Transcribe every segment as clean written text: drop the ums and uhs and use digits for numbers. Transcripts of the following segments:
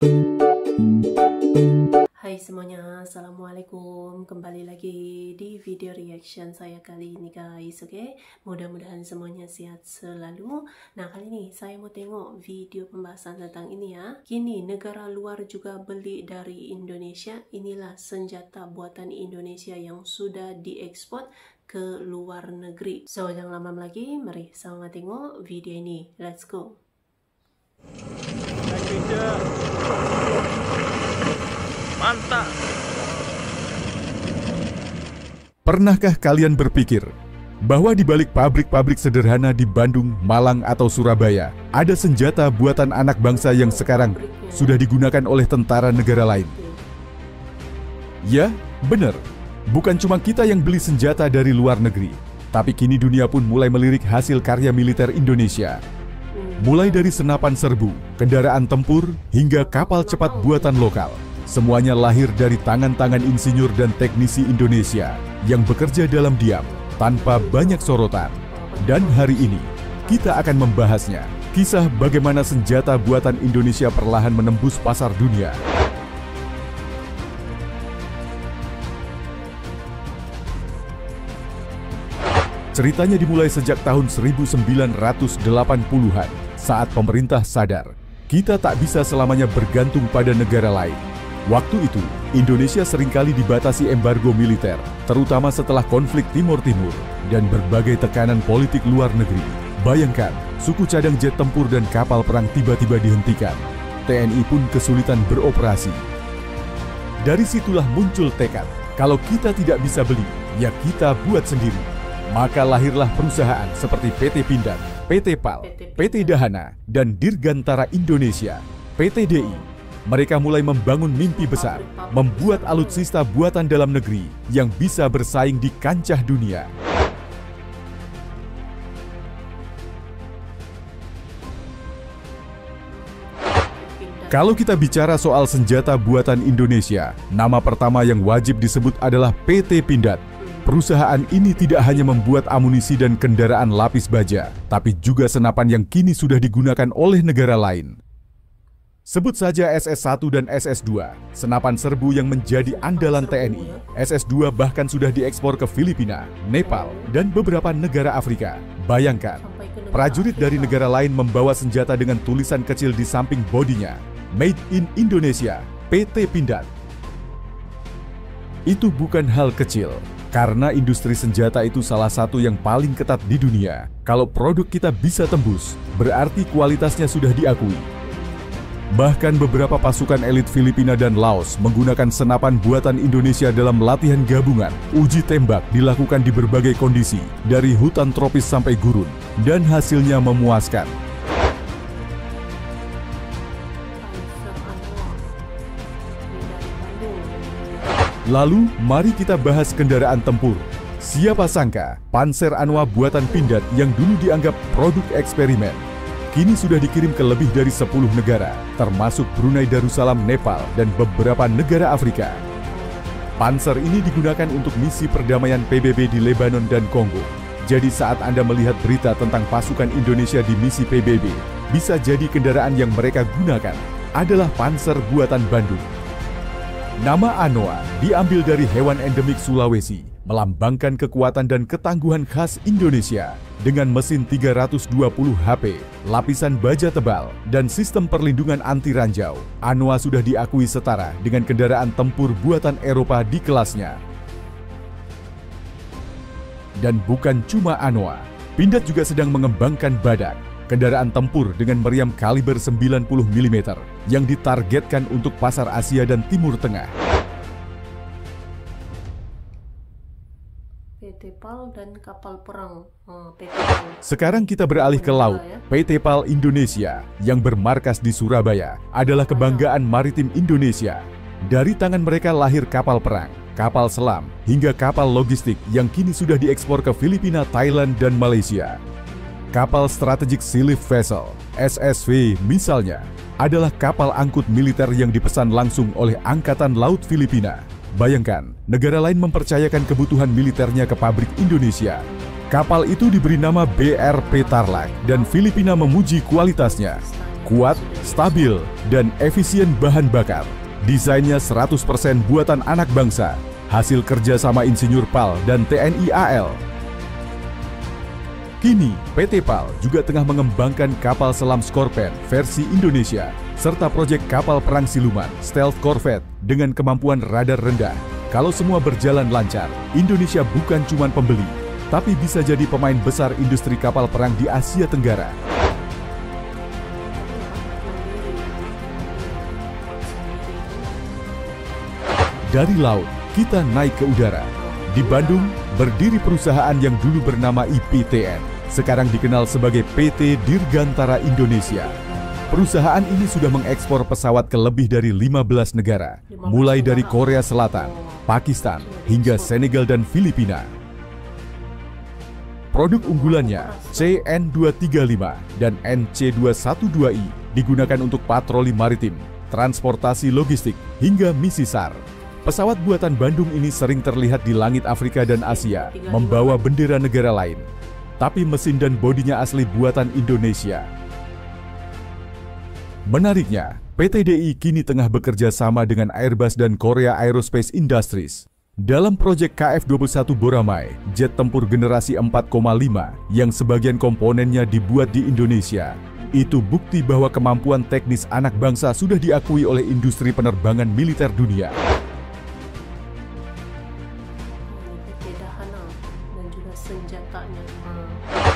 Hai semuanya, assalamualaikum. Kembali lagi di video reaction saya kali ini guys. Oke, mudah-mudahan semuanya sehat selalu. Nah, kali ini saya mau tengok video pembahasan tentang ini ya. Kini negara luar juga beli dari Indonesia. Inilah senjata buatan Indonesia yang sudah diekspor ke luar negeri. So, jangan lama lagi, mari sama tengok video ini. Let's go. Mantap. Pernahkah kalian berpikir bahwa di balik pabrik-pabrik sederhana di Bandung, Malang, atau Surabaya ada senjata buatan anak bangsa yang sekarang sudah digunakan oleh tentara negara lain? Ya, benar. Bukan cuma kita yang beli senjata dari luar negeri, tapi kini dunia pun mulai melirik hasil karya militer Indonesia. Mulai dari senapan serbu, kendaraan tempur, hingga kapal cepat buatan lokal. Semuanya lahir dari tangan-tangan insinyur dan teknisi Indonesia yang bekerja dalam diam, tanpa banyak sorotan. Dan hari ini, kita akan membahasnya. Kisah bagaimana senjata buatan Indonesia perlahan menembus pasar dunia. Ceritanya dimulai sejak tahun 1980-an, saat pemerintah sadar, kita tak bisa selamanya bergantung pada negara lain. Waktu itu, Indonesia seringkali dibatasi embargo militer, terutama setelah konflik Timur Timur dan berbagai tekanan politik luar negeri. Bayangkan, suku cadang jet tempur dan kapal perang tiba-tiba dihentikan. TNI pun kesulitan beroperasi. Dari situlah muncul tekad, kalau kita tidak bisa beli, ya kita buat sendiri. Maka lahirlah perusahaan seperti PT Pindad, PT PAL, PT Dahana, dan Dirgantara Indonesia, PT DI. Mereka mulai membangun mimpi besar, membuat alutsista buatan dalam negeri yang bisa bersaing di kancah dunia. Kalau kita bicara soal senjata buatan Indonesia, nama pertama yang wajib disebut adalah PT Pindad. Perusahaan ini tidak hanya membuat amunisi dan kendaraan lapis baja, tapi juga senapan yang kini sudah digunakan oleh negara lain. Sebut saja SS-1 dan SS-2, senapan serbu yang menjadi andalan TNI. SS-2 bahkan sudah diekspor ke Filipina, Nepal, dan beberapa negara Afrika. Bayangkan, prajurit dari negara lain membawa senjata dengan tulisan kecil di samping bodinya, Made in Indonesia, PT Pindad. Itu bukan hal kecil. Karena industri senjata itu salah satu yang paling ketat di dunia. Kalau produk kita bisa tembus, berarti kualitasnya sudah diakui. Bahkan beberapa pasukan elit Filipina dan Laos menggunakan senapan buatan Indonesia dalam latihan gabungan. Uji tembak dilakukan di berbagai kondisi, dari hutan tropis sampai gurun, dan hasilnya memuaskan. Lalu, mari kita bahas kendaraan tempur. Siapa sangka, Panzer Anoa buatan Pindad yang dulu dianggap produk eksperimen, kini sudah dikirim ke lebih dari 10 negara, termasuk Brunei Darussalam, Nepal, dan beberapa negara Afrika. Panzer ini digunakan untuk misi perdamaian PBB di Lebanon dan Kongo. Jadi saat Anda melihat berita tentang pasukan Indonesia di misi PBB, bisa jadi kendaraan yang mereka gunakan adalah Panzer buatan Bandung. Nama Anoa diambil dari hewan endemik Sulawesi, melambangkan kekuatan dan ketangguhan khas Indonesia. Dengan mesin 320 HP, lapisan baja tebal, dan sistem perlindungan anti ranjau, Anoa sudah diakui setara dengan kendaraan tempur buatan Eropa di kelasnya. Dan bukan cuma Anoa, Pindad juga sedang mengembangkan Badak, kendaraan tempur dengan meriam kaliber 90 mm yang ditargetkan untuk pasar Asia dan Timur Tengah. PT PAL dan kapal perang. PT PAL. Sekarang kita beralih ke laut. PT PAL Indonesia yang bermarkas di Surabaya adalah kebanggaan maritim Indonesia. Dari tangan mereka lahir kapal perang, kapal selam, hingga kapal logistik yang kini sudah diekspor ke Filipina, Thailand, dan Malaysia. Kapal Strategic Sea Lift Vessel, SSV misalnya, adalah kapal angkut militer yang dipesan langsung oleh Angkatan Laut Filipina. Bayangkan, negara lain mempercayakan kebutuhan militernya ke pabrik Indonesia. Kapal itu diberi nama BRP Tarlac dan Filipina memuji kualitasnya. kuat, stabil, dan efisien bahan bakar. Desainnya 100% buatan anak bangsa, hasil kerjasama Insinyur PAL dan TNI AL. Kini, PT PAL juga tengah mengembangkan kapal selam Scorpène versi Indonesia, serta proyek kapal perang siluman Stealth Corvette dengan kemampuan radar rendah. Kalau semua berjalan lancar, Indonesia bukan cuma pembeli, tapi bisa jadi pemain besar industri kapal perang di Asia Tenggara. Dari laut, kita naik ke udara. Di Bandung, berdiri perusahaan yang dulu bernama IPTN, sekarang dikenal sebagai PT Dirgantara Indonesia. Perusahaan ini sudah mengekspor pesawat ke lebih dari 15 negara, mulai dari Korea Selatan, Pakistan, hingga Senegal dan Filipina. Produk unggulannya, CN235 dan NC212I, digunakan untuk patroli maritim, transportasi logistik, hingga misi SAR. Pesawat buatan Bandung ini sering terlihat di langit Afrika dan Asia, membawa bendera negara lain. Tapi mesin dan bodinya asli buatan Indonesia. Menariknya, PT DI kini tengah bekerja sama dengan Airbus dan Korea Aerospace Industries dalam proyek KF-21 Boramai, jet tempur generasi 4,5 yang sebagian komponennya dibuat di Indonesia. Itu bukti bahwa kemampuan teknis anak bangsa sudah diakui oleh industri penerbangan militer dunia.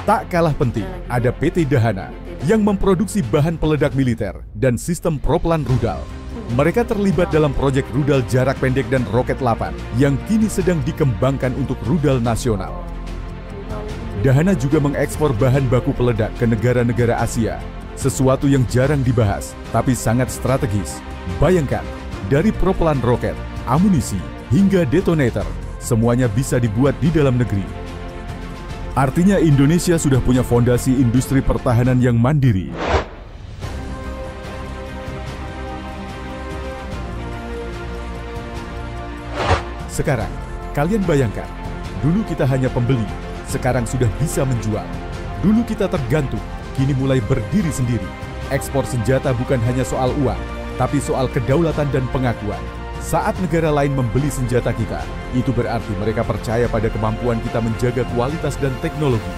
Tak kalah penting, ada PT Dahana yang memproduksi bahan peledak militer dan sistem propelan rudal. Mereka terlibat dalam proyek rudal jarak pendek dan roket 8 yang kini sedang dikembangkan untuk rudal nasional. Dahana juga mengekspor bahan baku peledak ke negara-negara Asia, sesuatu yang jarang dibahas tapi sangat strategis. Bayangkan, dari propelan roket, amunisi, hingga detonator, semuanya bisa dibuat di dalam negeri. Artinya Indonesia sudah punya fondasi industri pertahanan yang mandiri. Sekarang, kalian bayangkan, dulu kita hanya pembeli, sekarang sudah bisa menjual. Dulu kita tergantung, kini mulai berdiri sendiri. Ekspor senjata bukan hanya soal uang, tapi soal kedaulatan dan pengakuan. Saat negara lain membeli senjata kita, itu berarti mereka percaya pada kemampuan kita menjaga kualitas dan teknologi.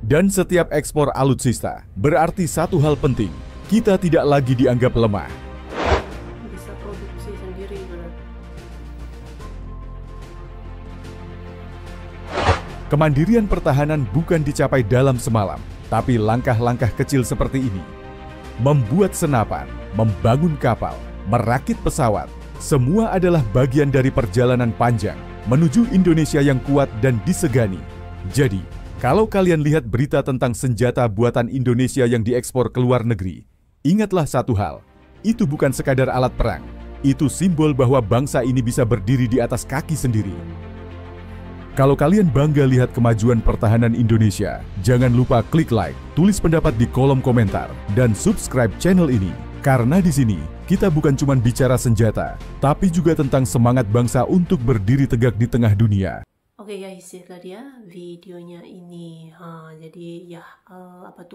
Dan setiap ekspor alutsista berarti satu hal penting, kita tidak lagi dianggap lemah. Bisa produksi sendiri, benar. Kemandirian pertahanan bukan dicapai dalam semalam, tapi langkah-langkah kecil seperti ini. Membuat senapan, membangun kapal, merakit pesawat, semua adalah bagian dari perjalanan panjang menuju Indonesia yang kuat dan disegani. Jadi, kalau kalian lihat berita tentang senjata buatan Indonesia yang diekspor ke luar negeri, ingatlah satu hal, itu bukan sekadar alat perang, itu simbol bahwa bangsa ini bisa berdiri di atas kaki sendiri. Kalau kalian bangga lihat kemajuan pertahanan Indonesia, jangan lupa klik like, tulis pendapat di kolom komentar, dan subscribe channel ini. Karena di sini, kita bukan cuma bicara senjata, tapi juga tentang semangat bangsa untuk berdiri tegak di tengah dunia. Oke guys, itulah dia videonya ini. Jadi ya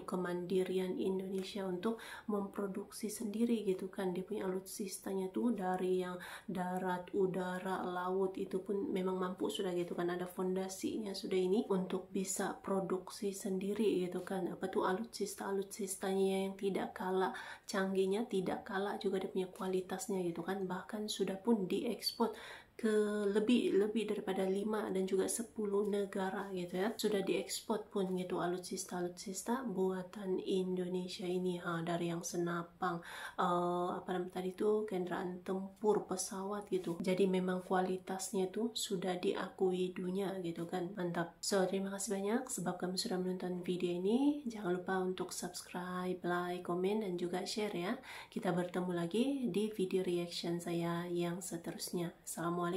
kemandirian Indonesia untuk memproduksi sendiri gitu kan. Dia punya alutsistanya tuh dari yang darat, udara, laut itu pun memang mampu sudah gitu kan. Ada fondasinya sudah ini untuk bisa produksi sendiri gitu kan. Alutsistanya yang tidak kalah canggihnya, tidak kalah juga dia punya kualitasnya gitu kan. Bahkan sudah pun diekspor ke lebih daripada 5 dan juga 10 negara gitu ya, sudah diekspor pun gitu alutsista buatan Indonesia ini. Dari yang senapang, kendaraan tempur, pesawat gitu. Jadi memang kualitasnya tuh sudah diakui dunia gitu kan. Mantap. So terima kasih banyak sebab kamu sudah menonton video ini. Jangan lupa untuk subscribe, like, komen, dan juga share ya. Kita bertemu lagi di video reaction saya yang seterusnya. Assalamualaikum.